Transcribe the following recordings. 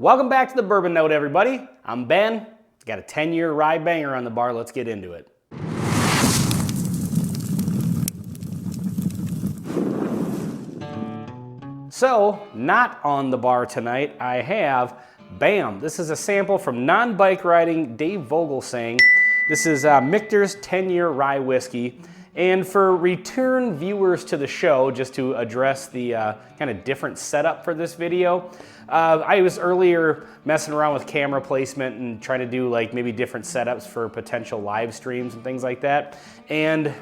Welcome back to the Bourbon Note, everybody. I'm Ben. Got a 10-year rye banger on the bar. Let's get into it. So, not on the bar tonight, I have BAM. This is a sample from non-bike riding Dave Vogelsang. This is Michters 10-year rye whiskey. And for return viewers to the show, just to address the kind of different setup for this video, I was earlier messing around with camera placement and trying to do like maybe different setups for potential live streams and things like that. And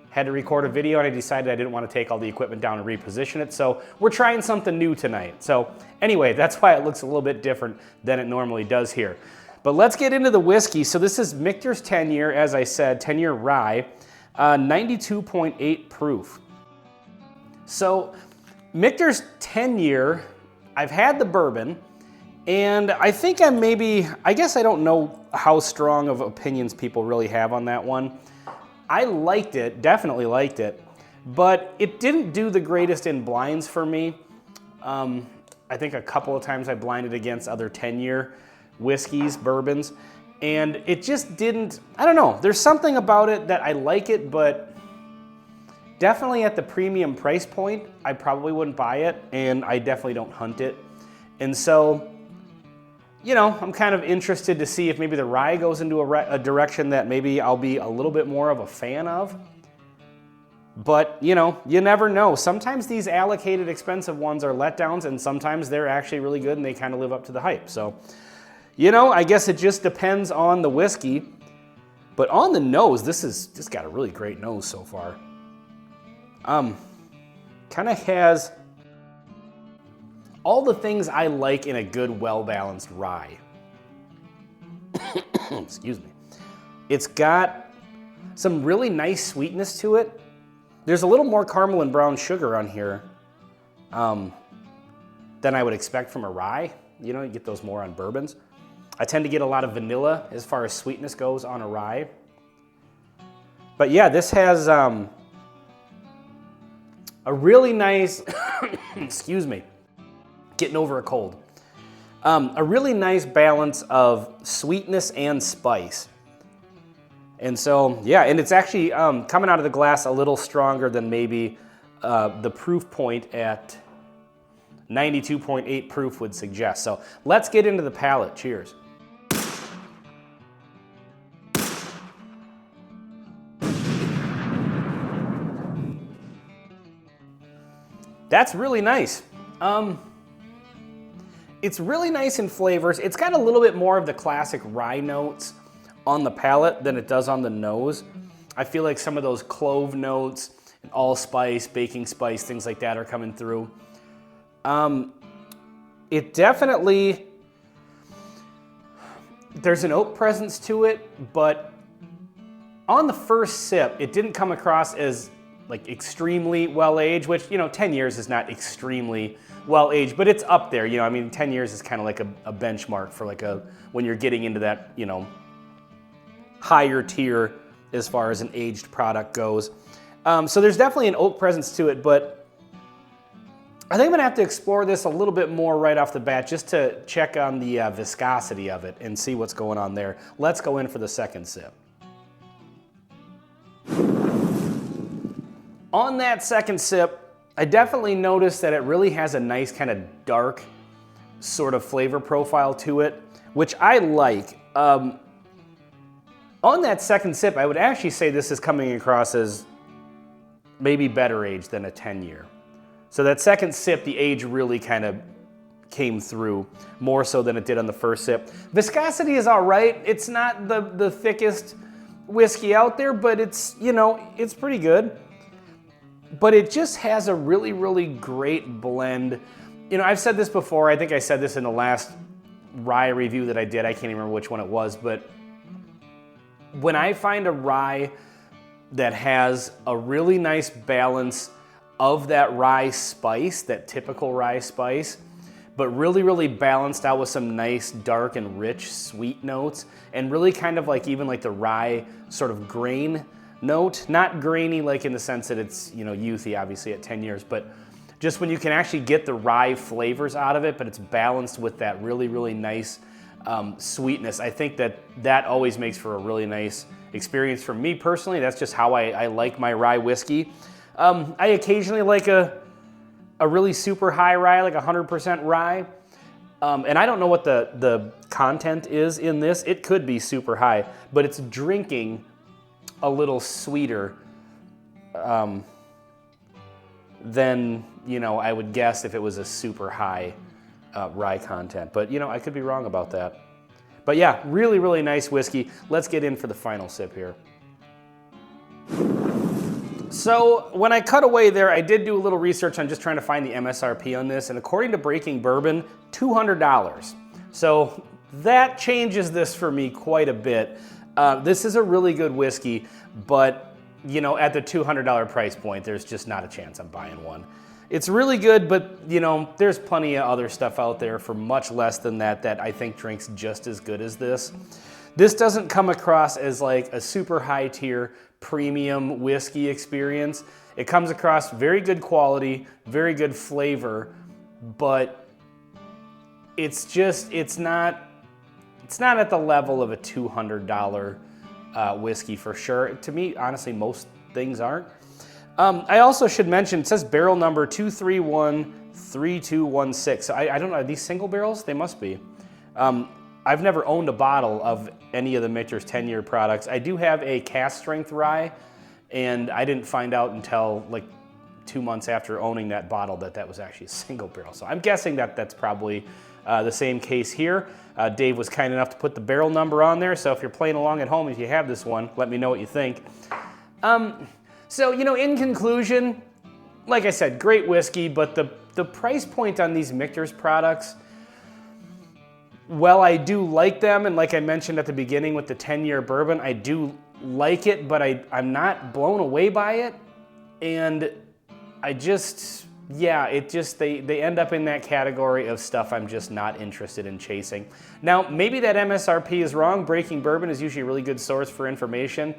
had to record a video and I decided I didn't want to take all the equipment down and reposition it. So we're trying something new tonight. So anyway, that's why it looks a little bit different than it normally does here. But let's get into the whiskey. So this is Michter's 10-year, as I said, 10-year rye. 92.8 proof. So Michter's 10-year, I've had the bourbon, and I think I guess I don't know how strong of opinions people really have on that one. I liked it, definitely liked it, but it didn't do the greatest in blinds for me. I think a couple of times I blinded against other 10-year whiskeys, bourbons, and it just didn't, I don't know, there's something about it that I like it, but definitely at the premium price point, I probably wouldn't buy it, and I definitely don't hunt it. And so, you know, I'm kind of interested to see if maybe the rye goes into a direction that maybe I'll be a little bit more of a fan of. But, you know, you never know. Sometimes these allocated expensive ones are letdowns, and sometimes they're actually really good and they kind of live up to the hype. So, you know, I guess it just depends on the whiskey. But on the nose, this has just got a really great nose so far. Kind of has all the things I like in a good, well-balanced rye. Excuse me. It's got some really nice sweetness to it. There's a little more caramel and brown sugar on here than I would expect from a rye. You know, you get those more on bourbons. I tend to get a lot of vanilla as far as sweetness goes on a rye. But yeah, this has a really nice, excuse me, getting over a cold. A really nice balance of sweetness and spice. And so, yeah, and it's actually coming out of the glass a little stronger than maybe the proof point at 92.8 proof would suggest. So let's get into the palate. Cheers. That's really nice. It's really nice in flavors. It's got a little bit more of the classic rye notes on the palate than it does on the nose. I feel like some of those clove notes, and allspice, baking spice, things like that are coming through. It definitely, there's an oak presence to it, but on the first sip, it didn't come across as like extremely well-aged, which, you know, 10 years is not extremely well-aged, but it's up there, you know, I mean, 10 years is kind of like a benchmark for like when you're getting into that, you know, higher tier as far as an aged product goes. So there's definitely an oak presence to it, but I think I'm gonna have to explore this a little bit more right off the bat just to check on the viscosity of it and see what's going on there. Let's go in for the second sip. On that second sip, I definitely noticed that it really has a nice kind of dark sort of flavor profile to it, which I like. On that second sip, I would actually say this is coming across as maybe better aged than a 10-year. So that second sip, the age really kind of came through more so than it did on the first sip. Viscosity is all right. It's not the thickest whiskey out there, but it's, you know, it's pretty good. But it just has a really, really great blend. You know, I've said this before. I think I said this in the last rye review that I did. I can't even remember which one it was, but when I find a rye that has a really nice balance of that rye spice, that typical rye spice, but really, really balanced out with some nice dark and rich sweet notes, and really kind of like even like the rye sort of grain note, not grainy like in the sense that it's, you know, youthy obviously at 10 years, but just when you can actually get the rye flavors out of it, but it's balanced with that really, really nice sweetness. I think that always makes for a really nice experience for me personally. That's just how I like my rye whiskey. I occasionally like a really super high rye, like 100% rye. And I don't know what the content is in this. It could be super high, but it's drinking a little sweeter than, you know, I would guess if it was a super high rye content. But, you know, I could be wrong about that. But yeah, really, really nice whiskey. Let's get in for the final sip here. So when I cut away there, I did do a little research on just trying to find the MSRP on this, and according to Breaking Bourbon, $200. So that changes this for me quite a bit. This is a really good whiskey, but you know, at the $200 price point, there's just not a chance I'm buying one. It's really good, but you know, there's plenty of other stuff out there for much less than that I think drinks just as good as this. This doesn't come across as like a super high tier premium whiskey experience. It comes across very good quality, very good flavor, but it's not at the level of a $200 whiskey for sure. To me, honestly, most things aren't. I also should mention, it says barrel number 2313216. So I don't know, are these single barrels? They must be. I've never owned a bottle of any of the Michters 10-year products. I do have a cask strength rye, and I didn't find out until like 2 months after owning that bottle that was actually a single barrel. So I'm guessing that's probably the same case here. Dave was kind enough to put the barrel number on there, so if you're playing along at home, if you have this one, let me know what you think. So, you know, in conclusion, like I said, great whiskey, but the price point on these Michters products, well, I do like them, and like I mentioned at the beginning with the 10-year bourbon, I do like it, but I'm not blown away by it, and I just, yeah, they end up in that category of stuff I'm just not interested in chasing. Now, maybe that MSRP is wrong. Breaking Bourbon is usually a really good source for information,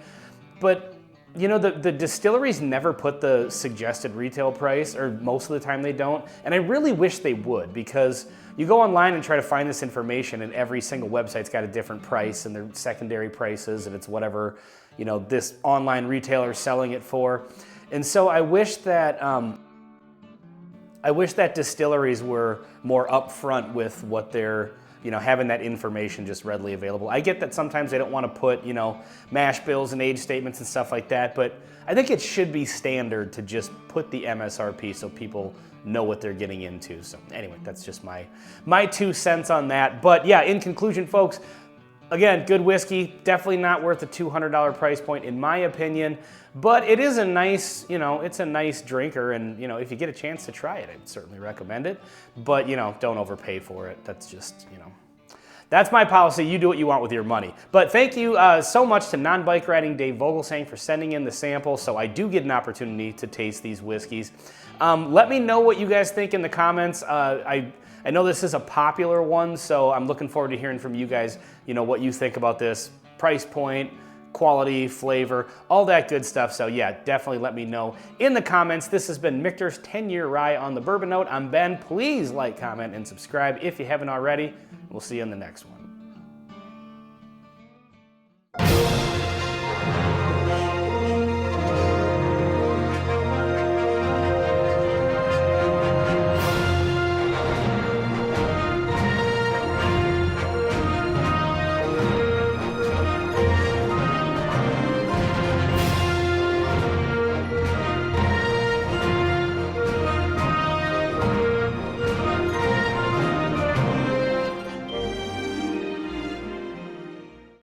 but you know, the distilleries never put the suggested retail price, or most of the time they don't, and I really wish they would, because you go online and try to find this information, and every single website's got a different price, and their secondary prices, and it's whatever, you know, this online retailer's selling it for. And so I wish that distilleries were more upfront with what they're, you know, having that information just readily available. I get that sometimes they don't want to put, you know, mash bills and age statements and stuff like that, but I think it should be standard to just put the MSRP so people know what they're getting into. So anyway, that's just my 2 cents on that. But yeah, in conclusion, folks, again, good whiskey, definitely not worth a $200 price point in my opinion, but it is a nice, you know, it's a nice drinker, and you know, if you get a chance to try it, I'd certainly recommend it, but you know, don't overpay for it. That's just, you know, that's my policy. You do what you want with your money. But thank you so much to Non-Bike Riding Dave Vogelsang for sending in the sample, so I do get an opportunity to taste these whiskeys. Let me know what you guys think in the comments. I know this is a popular one, so I'm looking forward to hearing from you guys, you know, what you think about this price point, quality, flavor, all that good stuff. So yeah, definitely let me know in the comments. This has been Michters 10-year rye on the Bourbon Note. I'm Ben. Please like, comment, and subscribe if you haven't already. We'll see you in the next one.